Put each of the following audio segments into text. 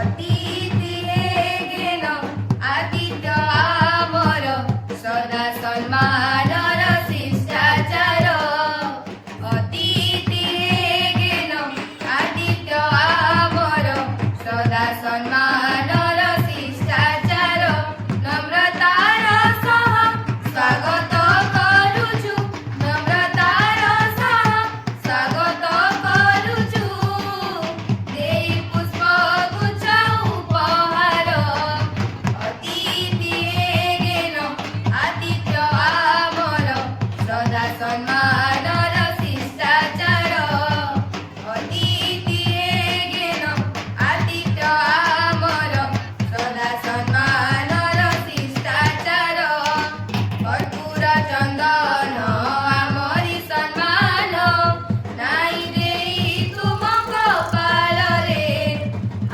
ଅତିଥି ହେଗେନ ଆଦିତ୍ୟ ଆମର ସଦା ସମ୍ମାନର ଶିଷ୍ଟାଚାର। ଅତିଥି ହେଗେନ ଆଦିତ୍ୟ ଆମର ସଦା ସମ୍ମାନର ଶିଷ୍ଟାଚାର। ନମ୍ରତାର ସହ ସ୍ୱାଗତ କରୁଛୁ, ନମ୍ରତାର ସହ ସ୍ୱାଗତ କରୁଛୁ। ଦେଇ ପୁଷ୍ପଗୁଚ୍ଛ ଉପହାର। ଅତିଥି ହେଗେନ ଆଦିତ୍ୟ ଆମର ସଦା ସମ୍ମାନର ଶିଷ୍ଟାଚାର। ଅତିଥି ହେଗେନ ଆଦିତ୍ୟ ଆମର ସଦା ସମ୍ମାନର ଶିଷ୍ଟାଚାର। କର୍ପୂର ଚନ୍ଦନ ଆମରି ସମ୍ମାନ, ନାଇଁ ଦେଇ ତୁମ କପାଳରେ।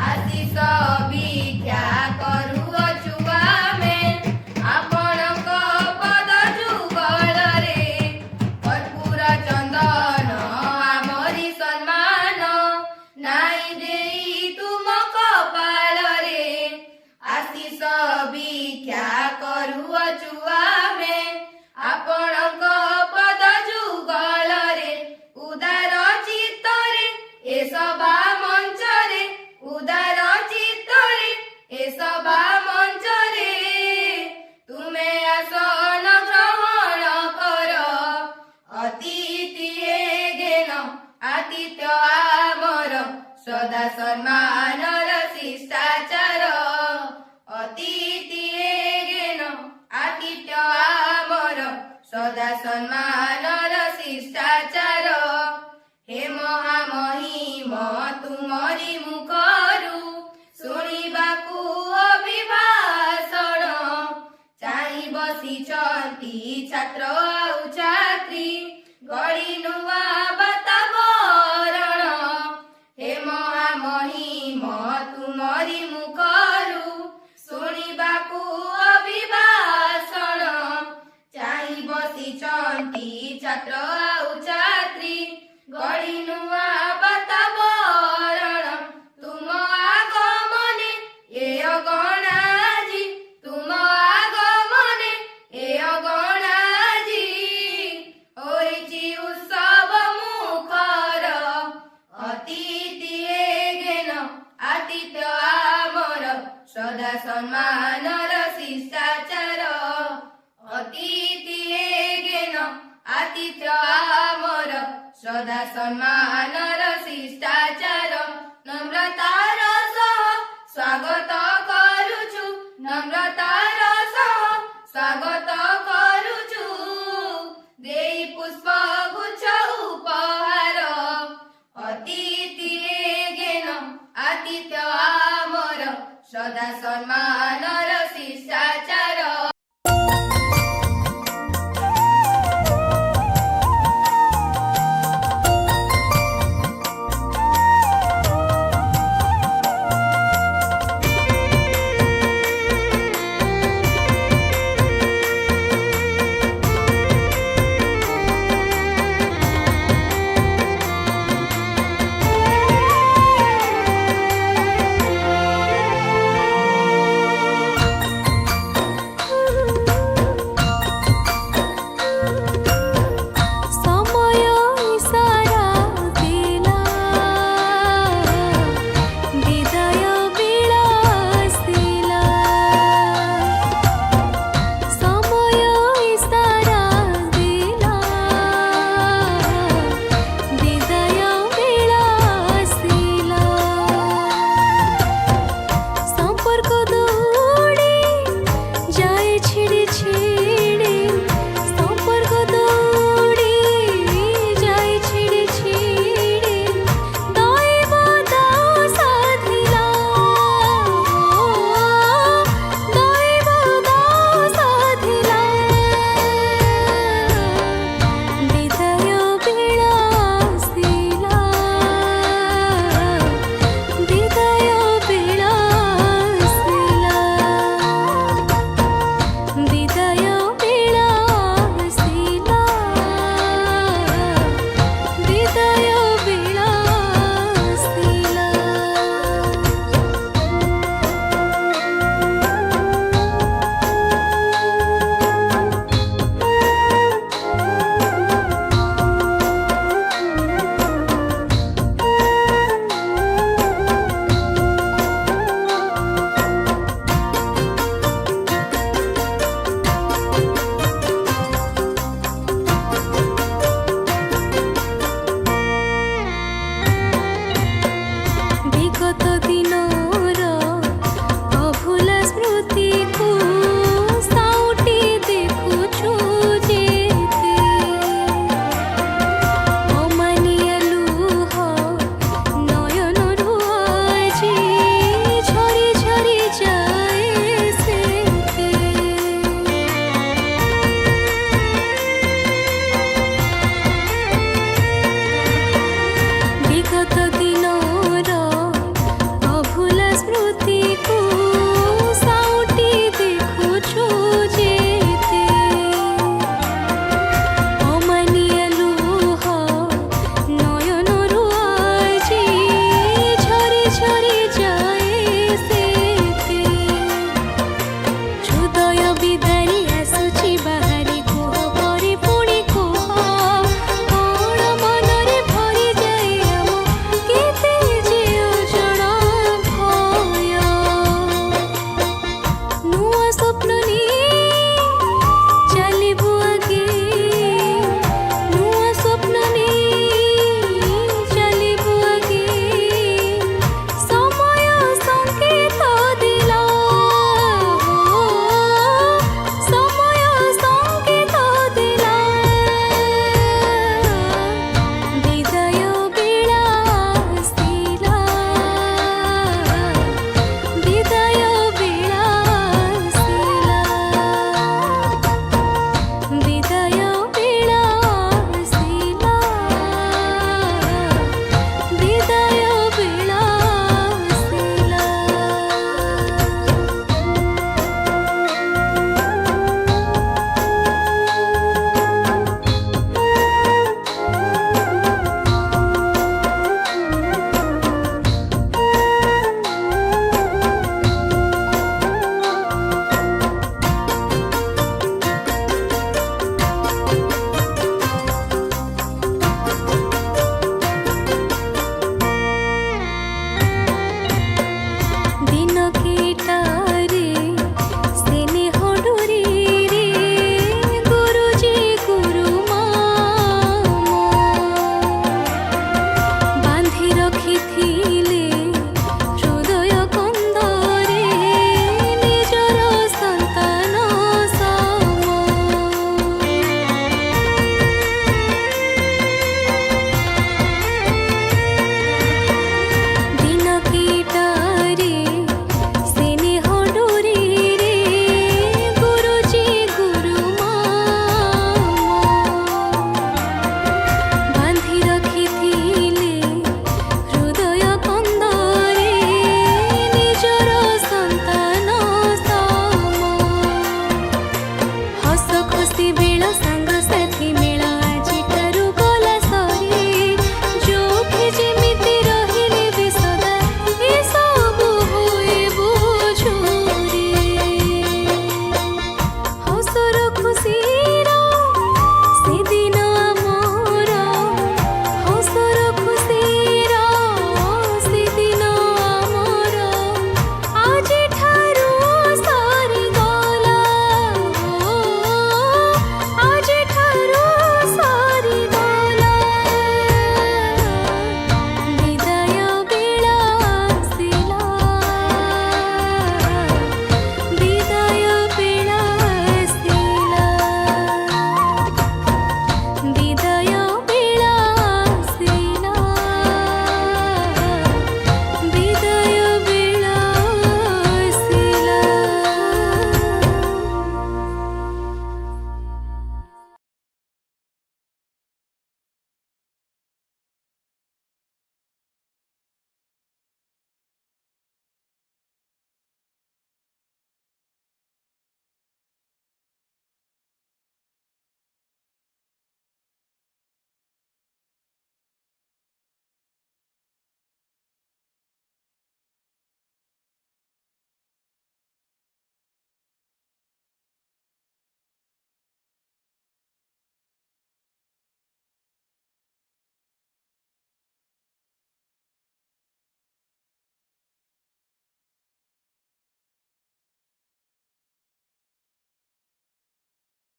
ଆଶିଷ ଭିକ୍ଷା କରୁଅଛୁ ଆମେ ଆପଣଙ୍କ ପଦ ଯୁଗଳରେ। କର୍ପୂର ଚନ୍ଦନ ଆମରି ସମ୍ମାନ, ନାଇଁ ଦେଇ ତୁମ କପାଳରେ। ଆଶିଷ ଭିକ୍ଷା କରୁଅଛୁ ଆମେ ଆପଣଙ୍କ ପଦ ଯୁଗଳରେ। ଉଦାର ଚିତ୍ତରେ ଏ ସଭା ମଞ୍ଚରେ, ଉଦାର ଚିତ୍ତରେ ଏ ସଭା ମଞ୍ଚରେ ତୁମେ ଆସନ ଗ୍ରହଣ କର। ଅତିଥି ହେଗେନ ଆଦିତ୍ୟ ଆମର ସଦା ସମ୍ମାନର ଶିଷ୍ଟାଚାର। ଅତିଥି ହେଗେନ ଆଦିତ୍ୟ ଆମର ସଦା ସମ୍ମାନର ଶିଷ୍ଟାଚାର। ହେ ମହାମହିମ ତୁମରି ମୁଖରୁ ଶୁଣିବାକୁ ଅଭିଭାଷଣ। ଚାହିଁ ବସିଛନ୍ତି ଛାତ୍ର ଆଉ ଛାତ୍ରୀ, ଗଳି ନୂଆ ବାତାବରଣ। ହେ ମହାମହିମ ତୁମରି ମୁଖରୁ ଶୁଣିବାକୁ ଅଭିଭାଷଣ। ଚାହିଁ ବସିଛନ୍ତି ଛାତ୍ର ଆଉ ଛାତ୍ରୀ, ଗଳି ନୂଆ ବାତାବରଣ। ତୁମ ଆଗମନେ ଏ ଅଗଣା ଆଜି, ତୁମ ଆଗମନେ ଏ ଅଗଣା ଆଜି ହୋଇଛି ଉତ୍ସବ ମୁଖର। ଅତିଥି ହେଗେନ ଆଦିତ୍ୟ ଆମର ସଦା ସମ୍ମାନର ଶିଷ୍ଟାଚାର। ଅତିଥି ହେଗେନ ଆଦିତ୍ୟ ଆମର ସଦା ସମ୍ମାନର ଶିଷ୍ଟାଚାର। ନମ୍ରତାର ସହ ସ୍ୱାଗତ କରୁଛୁ, ନମ୍ରତାର ସହ ସ୍ୱାଗତ କରୁଛୁ। ଦେଇ ପୁଷ୍ପଗୁଚ୍ଛ ଉପହାର। ଅତିଥି ହେଗେନ ଆଦିତ୍ୟ ଆମର ସଦା